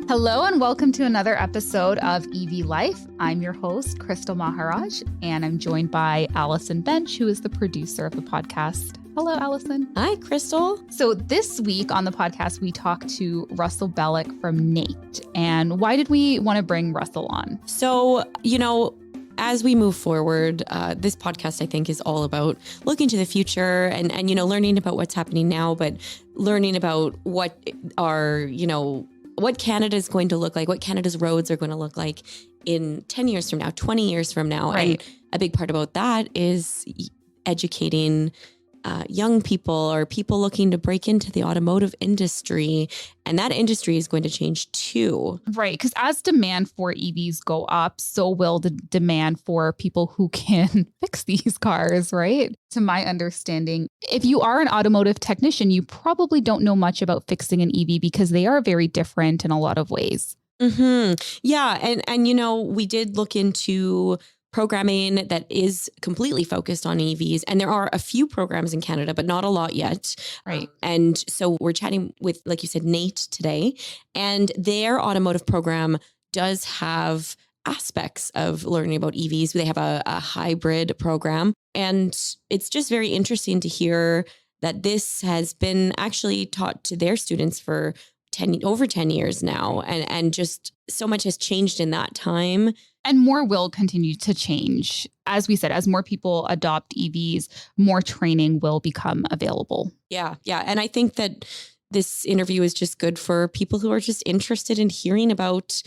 Hello and welcome to another episode of EV Life. I'm your host, Crystal Maharaj, and I'm joined by Allison Bench, who is the producer of the podcast. Hello, Allison. Hi, Crystal. So this week on the podcast, we talked to Russell Belik from NAIT. And why did we want to bring Russell on? So, as we move forward, this podcast, I think, is all about looking to the future and learning about what's happening now, but learning about what Canada is going to look like, what Canada's roads are going to look like in 10 years from now, 20 years from now. Right. And a big part about that is educating young people or people looking to break into the automotive industry. And that industry is going to change too. Right. Because as demand for EVs go up, so will the demand for people who can fix these cars, right? To my understanding, if you are an automotive technician, you probably don't know much about fixing an EV because they are very different in a lot of ways. Mm-hmm. Yeah. And we did look into programming that is completely focused on EVs. And there are a few programs in Canada, but not a lot yet. Right. And so we're chatting with, like you said, NAIT today. And their automotive program does have aspects of learning about EVs. They have a hybrid program. And it's just very interesting to hear that this has been actually taught to their students for over 10 years now. And just so much has changed in that time. And more will continue to change. As we said, as more people adopt EVs, more training will become available. Yeah. And I think that this interview is just good for people who are just interested in hearing about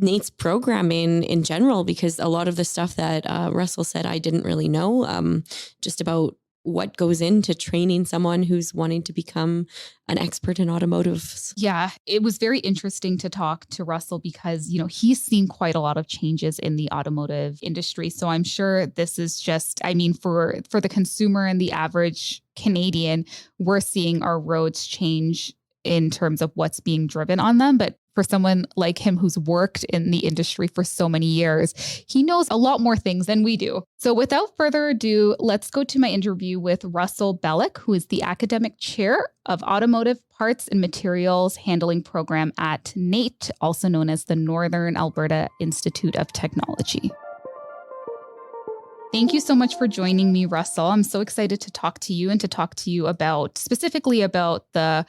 NAIT's programming in general, because a lot of the stuff that Russell said, I didn't really know, just about what goes into training someone who's wanting to become an expert in automotive. Yeah, it was very interesting to talk to Russell because, he's seen quite a lot of changes in the automotive industry. So I'm sure this is just, for the consumer and the average Canadian, we're seeing our roads change in terms of what's being driven on them. But for someone like him who's worked in the industry for so many years, he knows a lot more things than we do. So without further ado, let's go to my interview with Russell Belik, who is the academic chair of Automotive Parts and Materials Handling Program at NAIT, also known as the Northern Alberta Institute of Technology. Thank you so much for joining me, Russell. I'm so excited to talk to you and to talk to you specifically about the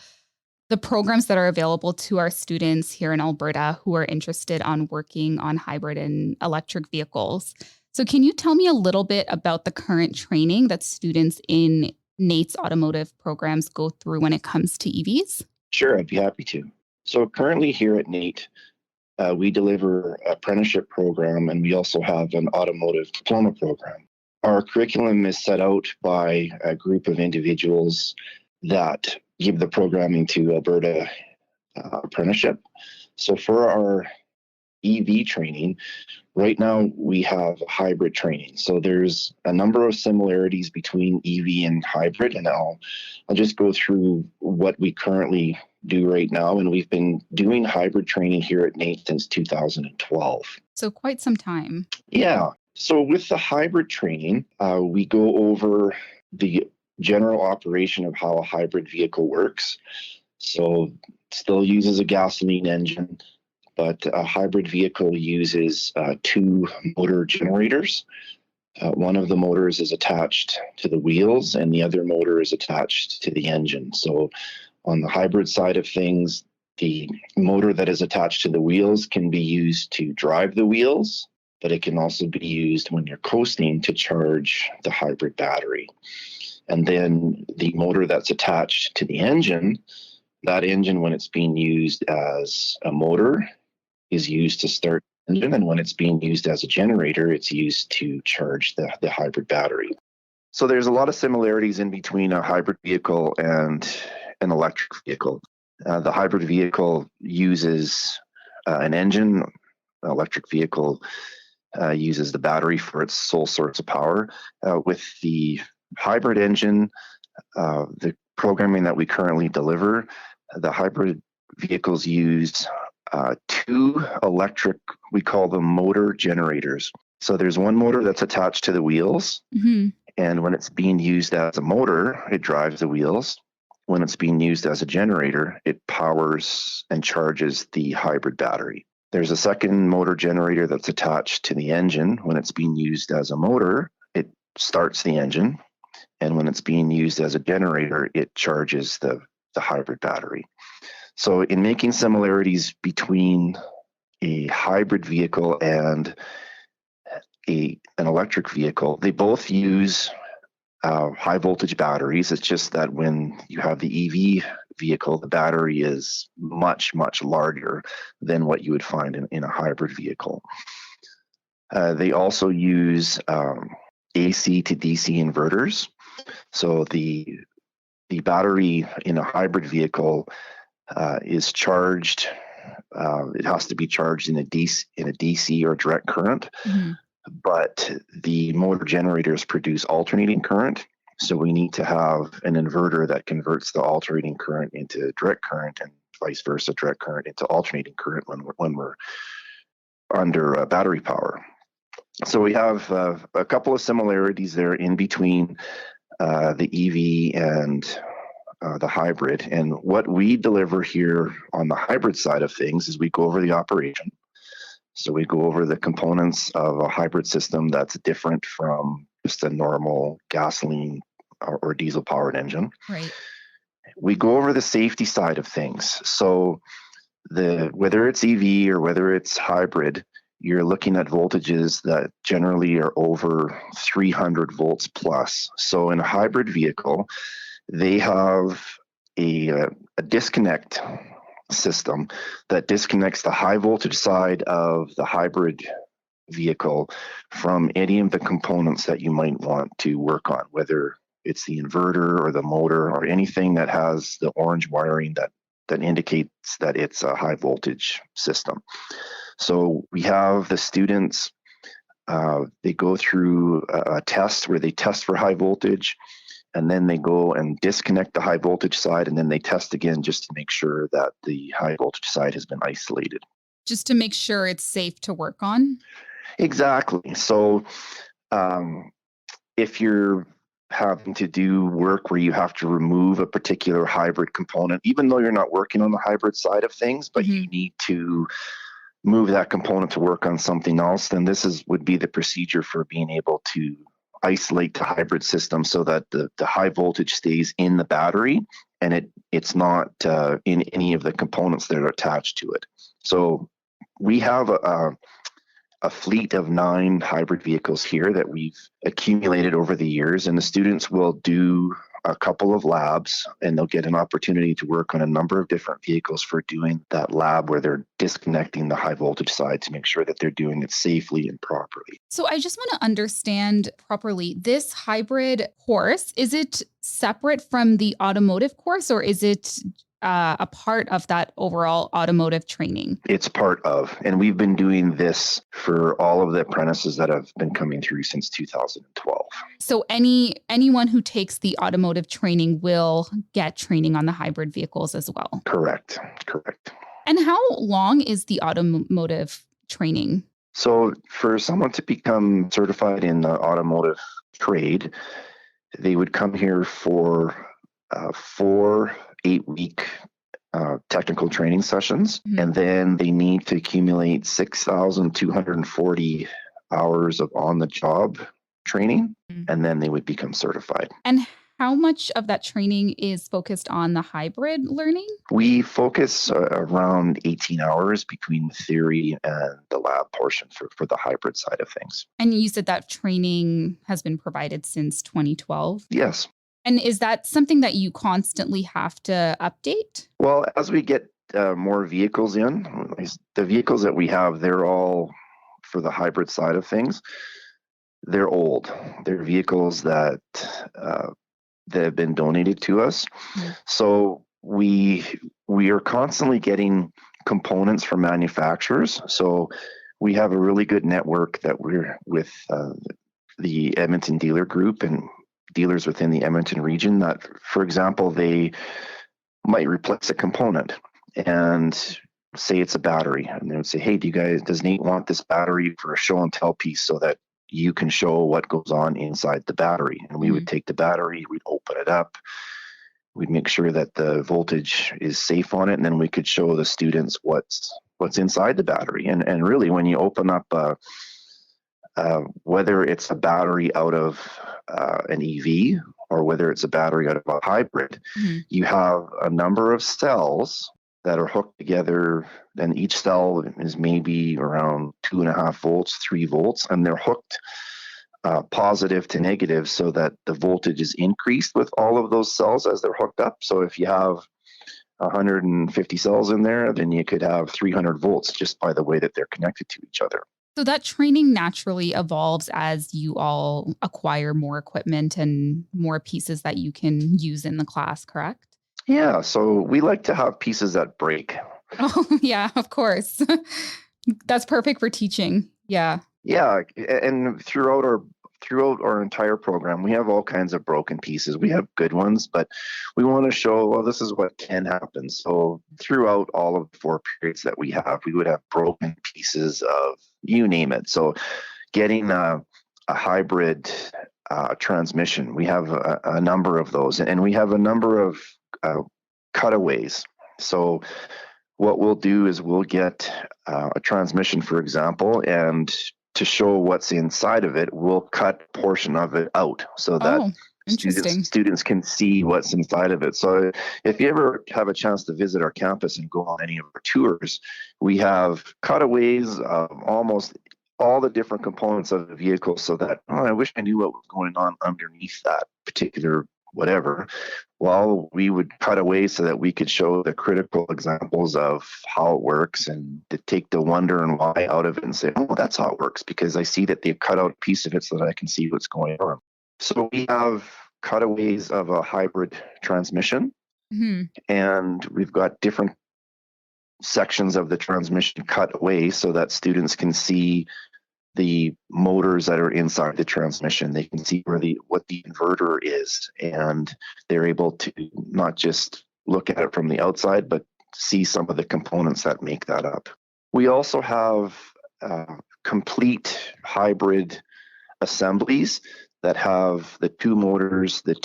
programs that are available to our students here in Alberta who are interested on working on hybrid and electric vehicles. So can you tell me a little bit about the current training that students in NAIT's automotive programs go through when it comes to EVs? Sure, I'd be happy to. So currently here at NAIT, we deliver an apprenticeship program, and we also have an automotive diploma program. Our curriculum is set out by a group of individuals that give the programming to Alberta Apprenticeship. So for our EV training, right now we have hybrid training. So there's a number of similarities between EV and hybrid, and I'll just go through what we currently do right now. And we've been doing hybrid training here at NAIT since 2012. So quite some time. Yeah. So with the hybrid training, we go over the general operation of how a hybrid vehicle works. So it still uses a gasoline engine, but a hybrid vehicle uses two motor generators. One of the motors is attached to the wheels and the other motor is attached to the engine. So on the hybrid side of things, the motor that is attached to the wheels can be used to drive the wheels, but it can also be used when you're coasting to charge the hybrid battery. And then the motor that's attached to the engine, that engine, when it's being used as a motor, is used to start the engine. And when it's being used as a generator, it's used to charge the hybrid battery. So there's a lot of similarities in between a hybrid vehicle and an electric vehicle. The hybrid vehicle uses an engine. An electric vehicle uses the battery for its sole source of power. With the hybrid engine, the programming that we currently deliver, the hybrid vehicles use two electric, we call them motor generators. So there's one motor that's attached to the wheels, and when it's being used as a motor, it drives the wheels. when it's being used as a generator, it powers and charges the hybrid battery. There's a second motor generator that's attached to the engine. When it's being used as a motor, it starts the engine. And when it's being used as a generator, it charges the hybrid battery. So in making similarities between a hybrid vehicle and an electric vehicle, they both use high voltage batteries. It's just that when you have the EV vehicle, the battery is much, much larger than what you would find in a hybrid vehicle. They also use AC to DC inverters. So the battery in a hybrid vehicle is charged. It has to be charged in a DC or direct current. Mm-hmm. But the motor generators produce alternating current. So we need to have an inverter that converts the alternating current into direct current and vice versa, direct current into alternating current when we're under battery power. So we have a couple of similarities there in between the EV and the hybrid. And what we deliver here on the hybrid side of things is we go over the operation. So we go over the components of a hybrid system that's different from just a normal gasoline or diesel powered engine. Right. We go over the safety side of things. So whether it's EV or whether it's hybrid, you're looking at voltages that generally are over 300 volts plus. So in a hybrid vehicle, they have a disconnect system that disconnects the high voltage side of the hybrid vehicle from any of the components that you might want to work on, whether it's the inverter or the motor or anything that has the orange wiring that indicates that it's a high voltage system. So we have the students, they go through a test where they test for high voltage, and then they go and disconnect the high voltage side, and then they test again just to make sure that the high voltage side has been isolated. Just to make sure it's safe to work on? Exactly. So if you're having to do work where you have to remove a particular hybrid component, even though you're not working on the hybrid side of things, but you need to move that component to work on something else, then this would be the procedure for being able to isolate the hybrid system so that the high voltage stays in the battery and it's not in any of the components that are attached to it. So we have a fleet of 9 hybrid vehicles here that we've accumulated over the years, and the students will do a couple of labs and they'll get an opportunity to work on a number of different vehicles for doing that lab where they're disconnecting the high voltage side to make sure that they're doing it safely and properly. So I just want to understand properly, this hybrid course, is it separate from the automotive course, or is it a part of that overall automotive training? It's part of, and we've been doing this for all of the apprentices that have been coming through since 2012. So anyone who takes the automotive training will get training on the hybrid vehicles as well? Correct. And how long is the automotive training? So for someone to become certified in the automotive trade, they would come here for 4 8-week technical training sessions, and then they need to accumulate 6,240 hours of on-the-job training, and then they would become certified. And how much of that training is focused on the hybrid learning? We focus around 18 hours between the theory and the lab portion for the hybrid side of things. And you said that training has been provided since 2012? Yes. And is that something that you constantly have to update? Well, as we get more vehicles in, the vehicles that we have, they're all for the hybrid side of things. They're old. They're vehicles that have been donated to us. So we are constantly getting components from manufacturers. So we have a really good network that we're with the Edmonton dealer group and dealers within the Edmonton region that, for example, they might replace a component and say it's a battery, and they would say, hey, does NAIT want this battery for a show and tell piece so that you can show what goes on inside the battery? And we would take the battery, we'd open it up, we'd make sure that the voltage is safe on it, and then we could show the students what's inside the battery. And really, when you open up whether it's a battery out of an EV or whether it's a battery out of a hybrid, you have a number of cells that are hooked together, and each cell is maybe around 2.5 volts, 3 volts, and they're hooked positive to negative so that the voltage is increased with all of those cells as they're hooked up. So if you have 150 cells in there, then you could have 300 volts just by the way that they're connected to each other. So that training naturally evolves as you all acquire more equipment and more pieces that you can use in the class, correct? Yeah, so we like to have pieces that break. Oh, yeah, of course. That's perfect for teaching. Yeah. Yeah, and throughout our entire program, we have all kinds of broken pieces. We have good ones, but we want to show, well, this is what can happen. So throughout all of the 4 periods that we have, we would have broken pieces of you name it. So getting a hybrid transmission, we have a number of those, and we have a number of cutaways. So what we'll do is we'll get a transmission, for example, and to show what's inside of it, we'll cut a portion of it out so that students can see what's inside of it. So if you ever have a chance to visit our campus and go on any of our tours, we have cutaways of almost all the different components of the vehicle so that, I wish I knew what was going on underneath that particular whatever. Well, we would cut away so that we could show the critical examples of how it works and to take the wonder and why out of it and say, oh, that's how it works, because I see that they've cut out a piece of it so that I can see what's going on. So we have cutaways of a hybrid transmission, and we've got different sections of the transmission cut away so that students can see the motors that are inside the transmission. They can see what the inverter is, and they're able to not just look at it from the outside, but see some of the components that make that up. We also have complete hybrid assemblies that have the 2 motors, the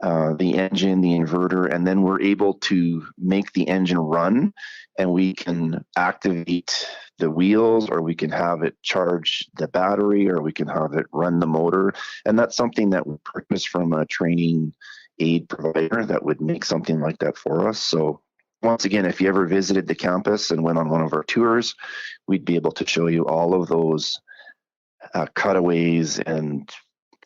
engine, the inverter, and then we're able to make the engine run, and we can activate the wheels, or we can have it charge the battery, or we can have it run the motor. And that's something that we purchase from a training aid provider that would make something like that for us. So once again, if you ever visited the campus and went on one of our tours, we'd be able to show you all of those cutaways and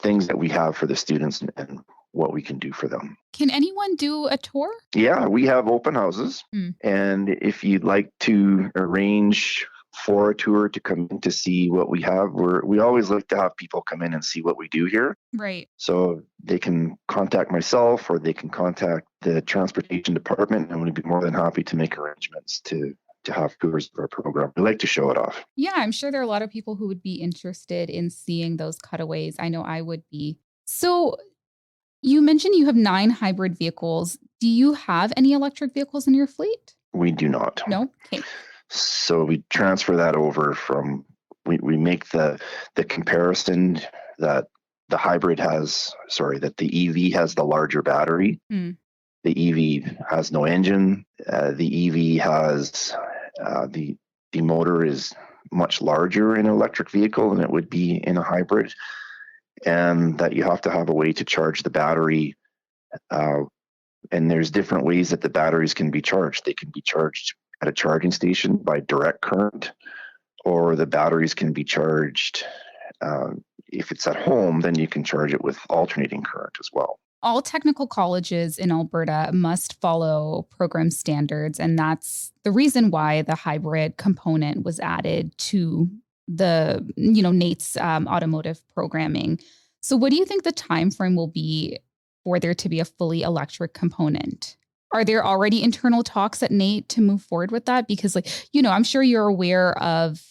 things that we have for the students and what we can do for them. Can anyone do a tour? Yeah, we have open houses. And if you'd like to arrange for a tour to come in to see what we have, we always like to have people come in and see what we do here. Right. So they can contact myself or they can contact the transportation department, and we'd be more than happy to make arrangements to have tours of our program. We like to show it off. Yeah, I'm sure there are a lot of people who would be interested in seeing those cutaways. I know I would be. So you mentioned you have 9 hybrid vehicles. Do you have any electric vehicles in your fleet? We do not. No? Okay. So we transfer that over from, we make the comparison that the hybrid that the EV has the larger battery. The EV has no engine. The EV has, the motor is much larger in an electric vehicle than it would be in a hybrid. And that you have to have a way to charge the battery. And there's different ways that the batteries can be charged. They can be charged at a charging station by direct current, or the batteries can be charged, if it's at home, then you can charge it with alternating current as well. All technical colleges in Alberta must follow program standards, and that's the reason why the hybrid component was added to the NAIT's automotive programming. So what do you think the time frame will be for there to be a fully electric component? Are there already internal talks at NAIT to move forward with that? Because I'm sure you're aware of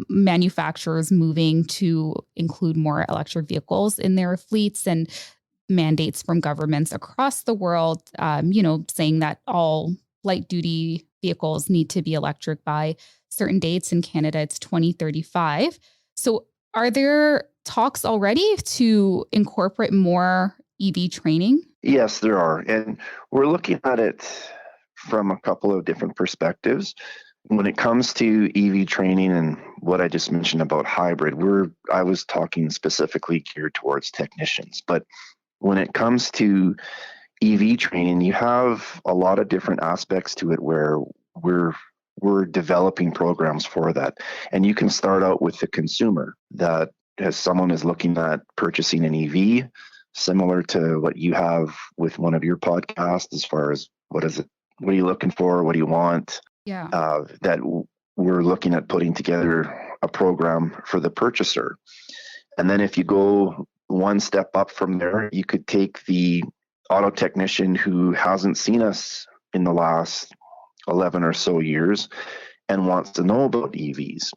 manufacturers moving to include more electric vehicles in their fleets, and mandates from governments across the world, saying that all light duty vehicles need to be electric by certain dates. In Canada, it's 2035. So are there talks already to incorporate more EV training? Yes, there are. And we're looking at it from a couple of different perspectives. When it comes to EV training and what I just mentioned about hybrid, I was talking specifically geared towards technicians. But when it comes to EV training, you have a lot of different aspects to it where we're developing programs for that. And you can start out with the consumer, that as someone is looking at purchasing an EV, similar to what you have with one of your podcasts, as far as what are you looking for? What do you want? Yeah. We're looking at putting together a program for the purchaser. And then if you go one step up from there, you could take the auto technician who hasn't seen us in the last 11 or so years and wants to know about EVs.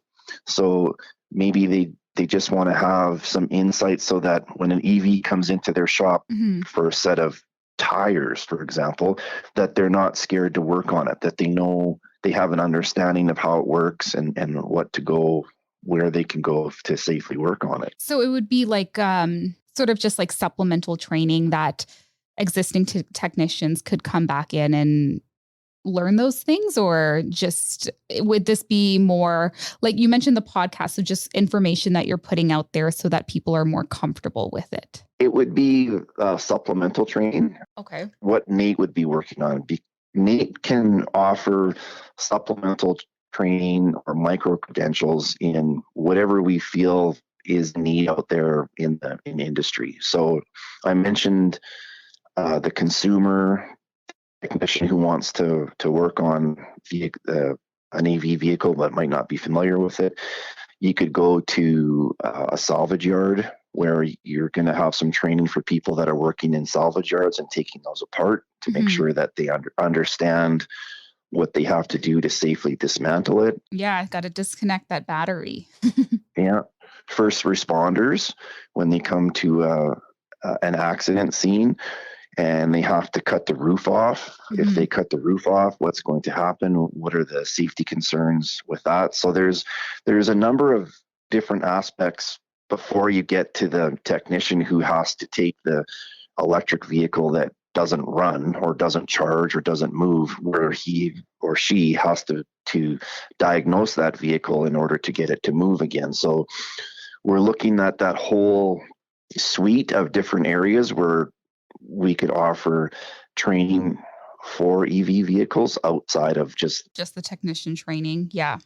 So maybe they just want to have some insight so that when an EV comes into their shop for a set of tires, for example, that they're not scared to work on it, that they know they have an understanding of how it works and where they can go to safely work on it. So it would be like sort of just like supplemental training that existing technicians could come back in and learn those things, or just would this be more like you mentioned the podcast, so just information that you're putting out there so that people are more comfortable with it? It would be supplemental training. Okay. What NAIT would be working on. NAIT can offer supplemental training or micro credentials in whatever we feel is need out there in industry. So I mentioned the consumer technician who wants to work on an EV vehicle but might not be familiar with it. You could go to a salvage yard where you're going to have some training for people that are working in salvage yards and taking those apart to make sure that they understand what they have to do to safely dismantle it. Yeah, I've got to disconnect that battery. Yeah. First responders, when they come to an accident scene, and they have to cut the roof off. If they cut the roof off, what's going to happen? What are the safety concerns with that? So there's a number of different aspects before you get to the technician who has to take the electric vehicle that doesn't run or doesn't charge or doesn't move, where he or she has to diagnose that vehicle in order to get it to move again. So we're looking at that whole suite of different areas where we could offer training for EV vehicles outside of just the technician training. Yeah.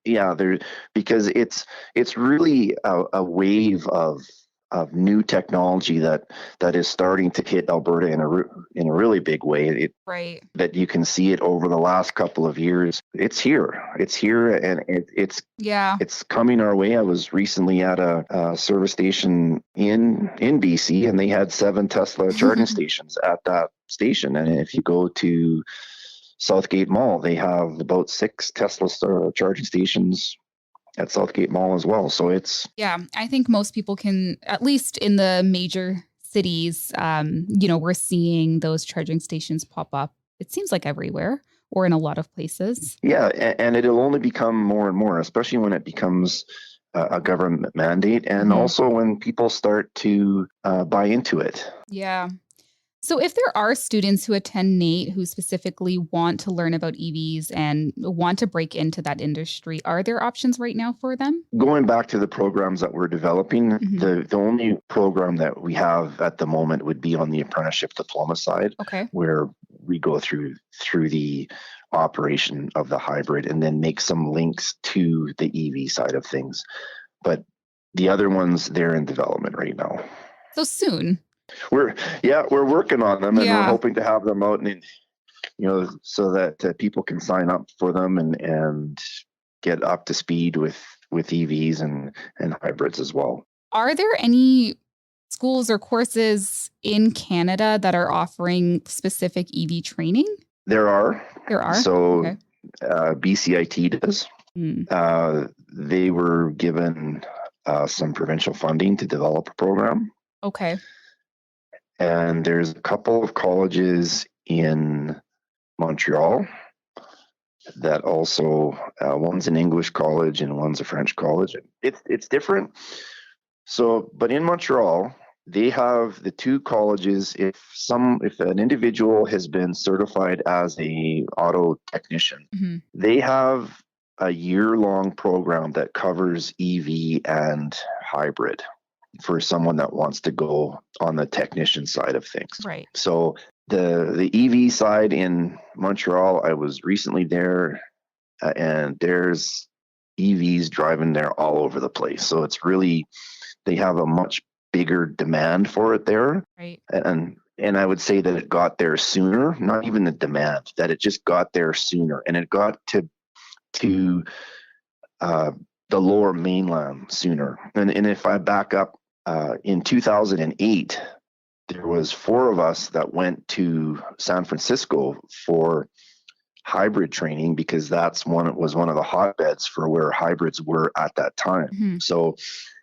There, because it's really a wave of new technology that is starting to hit Alberta in a really big way. Right. That you can see it over the last couple of years. It's here, and it's coming our way. I was recently at a service station in BC, and they had 7 Tesla charging stations at that station. And if you go to Southgate Mall, they have about 6 Tesla charging stations at Southgate Mall as well. So I think most people can, at least in the major cities, we're seeing those charging stations pop up. It seems like everywhere or in a lot of places. Yeah. And it'll only become more and more, especially when it becomes a government mandate. And also when people start to buy into it. Yeah. So if there are students who attend NAIT who specifically want to learn about EVs and want to break into that industry, are there options right now for them? Going back to the programs that we're developing, the only program that we have at the moment would be on the apprenticeship diploma side, where we go through the operation of the hybrid and then make some links to the EV side of things. But the other ones, they're in development right now. So soon. We're working on them, and we're hoping to have them out, and so that people can sign up for them and get up to speed with EVs and hybrids as well. Are there any schools or courses in Canada that are offering specific EV training? There are. So BCIT does. They were given some provincial funding to develop a program. Okay. And there's a couple of colleges in Montreal that also, one's an English college and one's a French college. It's different. So, but in Montreal, they have the two colleges. If an individual has been certified as a auto technician, Mhm. they have a year-long program that covers EV and hybrid for someone that wants to go on the technician side of things. Right. So the EV side in Montreal, I was recently there, and there's EVs driving there all over the place. So it's really, they have a much bigger demand for it there. Right. And I would say that it got there sooner, not even the demand, that it just got there sooner, and it got to the lower mainland sooner. And if I back up, in 2008, there was 4 of us that went to San Francisco for hybrid training, because it was one of the hotbeds for where hybrids were at that time. Mhm. So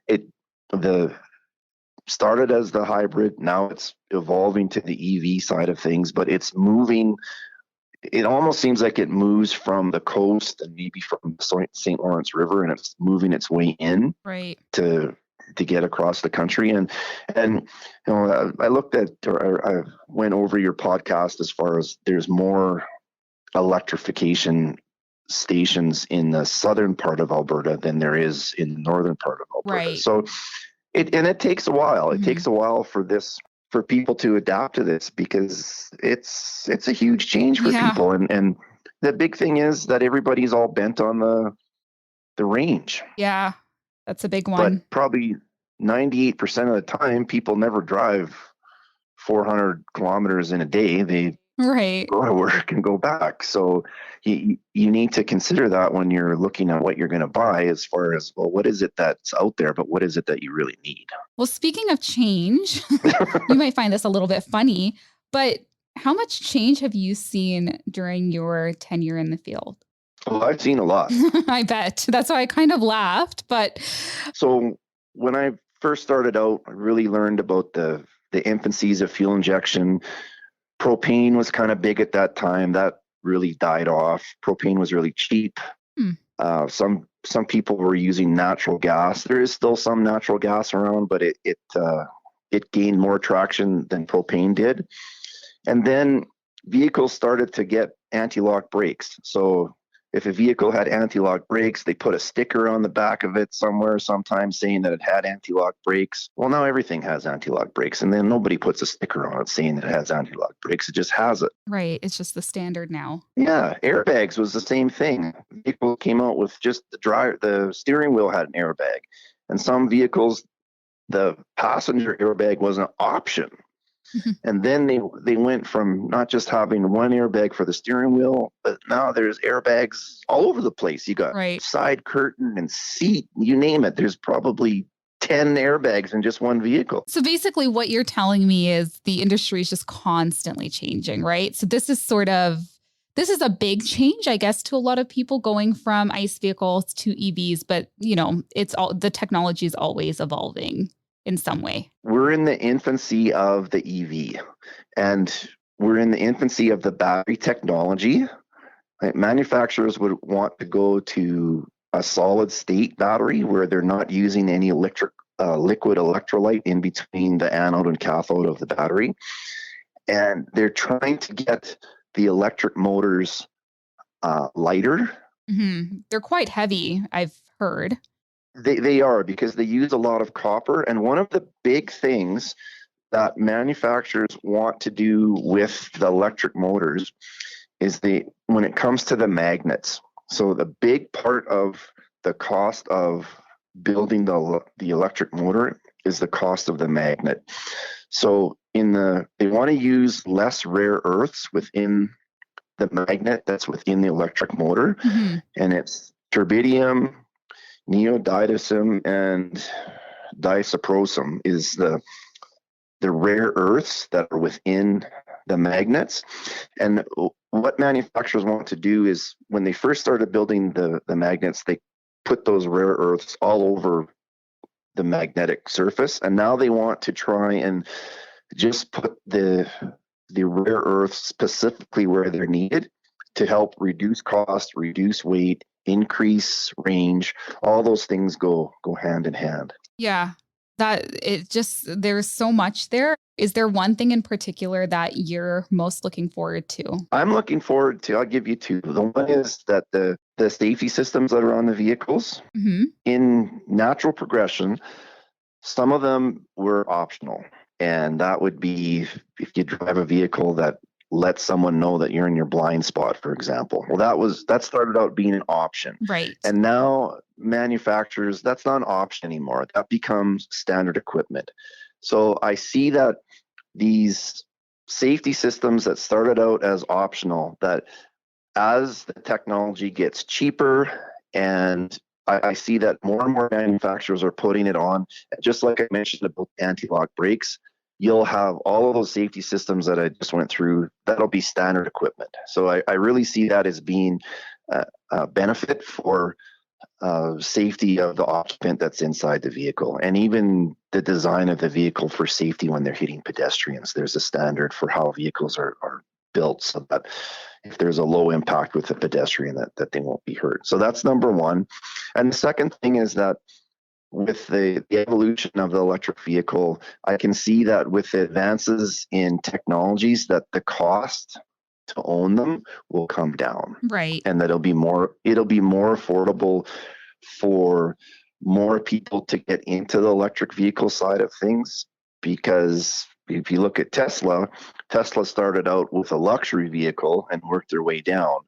it the started as the hybrid, now it's evolving to the EV side of things, but it's moving. It almost seems like it moves from the coast and maybe from the St. Lawrence River, and it's moving its way in Right. to get across the country. And I looked at, or I went over your podcast as far as there's more electrification stations in the southern part of Alberta than there is in the northern part of Alberta. Right. So it takes a while. It Mhm. takes a while for people to adapt to this, because it's a huge change for Yeah. people. And the big thing is that everybody's all bent on the range. Yeah. That's a big one. But probably 98% of the time, people never drive 400 kilometers in a day. They Right. go to work and go back. So you need to consider that when you're looking at what you're going to buy, as far as, well, what is it that's out there, but what is it that you really need? Well, speaking of change, you might find this a little bit funny, but how much change have you seen during your tenure in the field? Well, I've seen a lot. I bet. That's why I kind of laughed, but So when I first started out, I really learned about the infancies of fuel injection. Propane was kind of big at that time. That really died off. Propane was really cheap. Hmm. Some people were using natural gas. There is still some natural gas around, but it gained more traction than propane did. And then vehicles started to get anti-lock brakes. So if a vehicle had anti-lock brakes, they put a sticker on the back of it somewhere, sometimes saying that it had anti-lock brakes. Well, now everything has anti-lock brakes, and then nobody puts a sticker on it saying that it has anti-lock brakes. It just has it. right. It's just the standard now. Yeah, airbags was the same thing. People came out with just the steering wheel had an airbag, and some vehicles, the passenger airbag was an option. Mhm. And then they went from not just having one airbag for the steering wheel, but now there's airbags all over the place. You got Right. side curtain and seat, you name it. There's probably 10 airbags in just one vehicle. So basically, what you're telling me is the industry is just constantly changing, right? So this is a big change, I guess, to a lot of people going from ICE vehicles to EVs, but the technology is always evolving in some way. We're in the infancy of the EV, and we're in the infancy of the battery technology. Like, manufacturers would want to go to a solid state battery where they're not using any liquid electrolyte in between the anode and cathode of the battery. And they're trying to get the electric motors lighter. Mm-hmm. They're quite heavy, I've heard. They are, because they use a lot of copper. And one of the big things that manufacturers want to do with the electric motors is when it comes to the magnets. So the big part of the cost of building the electric motor is the cost of the magnet. So they want to use less rare earths within the magnet that's within the electric motor, Mm-hmm. and it's terbidium, neodymium, and disoprosum is the rare earths that are within the magnets. And what manufacturers want to do is, when they first started building the magnets, they put those rare earths all over the magnetic surface, and now they want to try and just put the rare earths specifically where they're needed to help reduce cost, reduce weight, increase range. All those things go hand in hand. Yeah. There's so much there. Is there one thing in particular that you're most looking forward to? I'm looking forward to, I'll give you two. The one is that the safety systems that are on the vehicles, Mm-hmm. in natural progression, some of them were optional. And that would be if you drive a vehicle that lets someone know that you're in your blind spot, for example. Well, that started out being an option. Right. And now manufacturers, that's not an option anymore. That becomes standard equipment. So I see that these safety systems that started out as optional, that as the technology gets cheaper, and I see that more and more manufacturers are putting it on, just like I mentioned about anti-lock brakes, you'll have all of those safety systems that I just went through, that'll be standard equipment. So I really see that as being a benefit for safety of the occupant that's inside the vehicle, and even the design of the vehicle for safety when they're hitting pedestrians. There's a standard for how vehicles are built so that if there's a low impact with a pedestrian, that they won't be hurt. So that's number one. And the second thing is that with the evolution of the electric vehicle, I can see that with the advances in technologies, that the cost to own them will come down. Right. And that it'll be more affordable for more people to get into the electric vehicle side of things. Because if you look at Tesla started out with a luxury vehicle and worked their way down.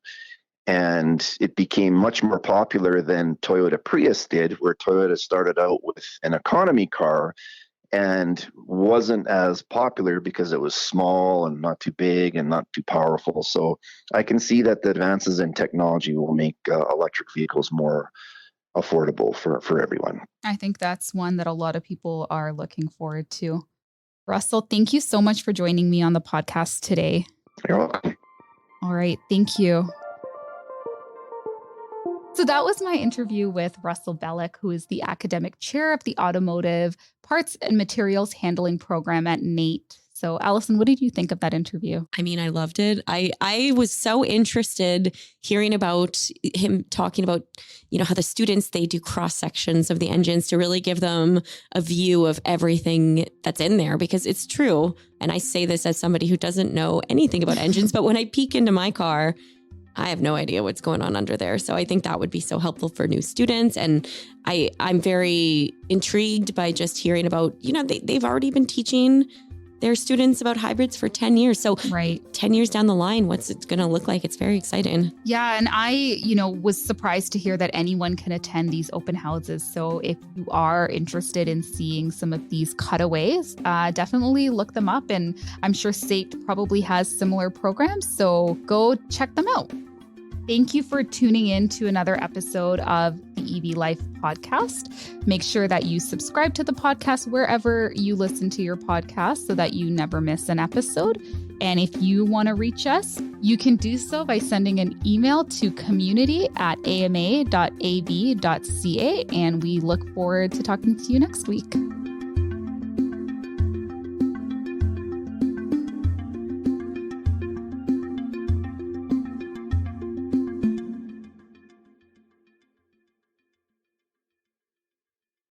And it became much more popular than Toyota Prius did, where Toyota started out with an economy car and wasn't as popular because it was small and not too big and not too powerful. So I can see that the advances in technology will make electric vehicles more affordable for everyone. I think that's one that a lot of people are looking forward to. Russell, thank you so much for joining me on the podcast today. You're welcome. All right. Thank you. So that was my interview with Russell Belik, who is the academic chair of the Automotive Parts and Materials Handling Program at NAIT. So Allison, what did you think of that interview? I mean, I loved it. I was so interested hearing about him talking about, how the students, they do cross sections of the engines to really give them a view of everything that's in there, because it's true. And I say this as somebody who doesn't know anything about engines, but when I peek into my car, I have no idea what's going on under there. So I think that would be so helpful for new students. And I'm very intrigued by just hearing about, they've already been teaching their students about hybrids for 10 years. So right. 10 years down the line, what's it going to look like? It's very exciting. Yeah. And I, was surprised to hear that anyone can attend these open houses. So if you are interested in seeing some of these cutaways, definitely look them up. And I'm sure SAIT probably has similar programs. So go check them out. Thank you for tuning in to another episode of the EV Life podcast. Make sure that you subscribe to the podcast wherever you listen to your podcast so that you never miss an episode. And if you want to reach us, you can do so by sending an email to community@ama.ab.ca. And we look forward to talking to you next week.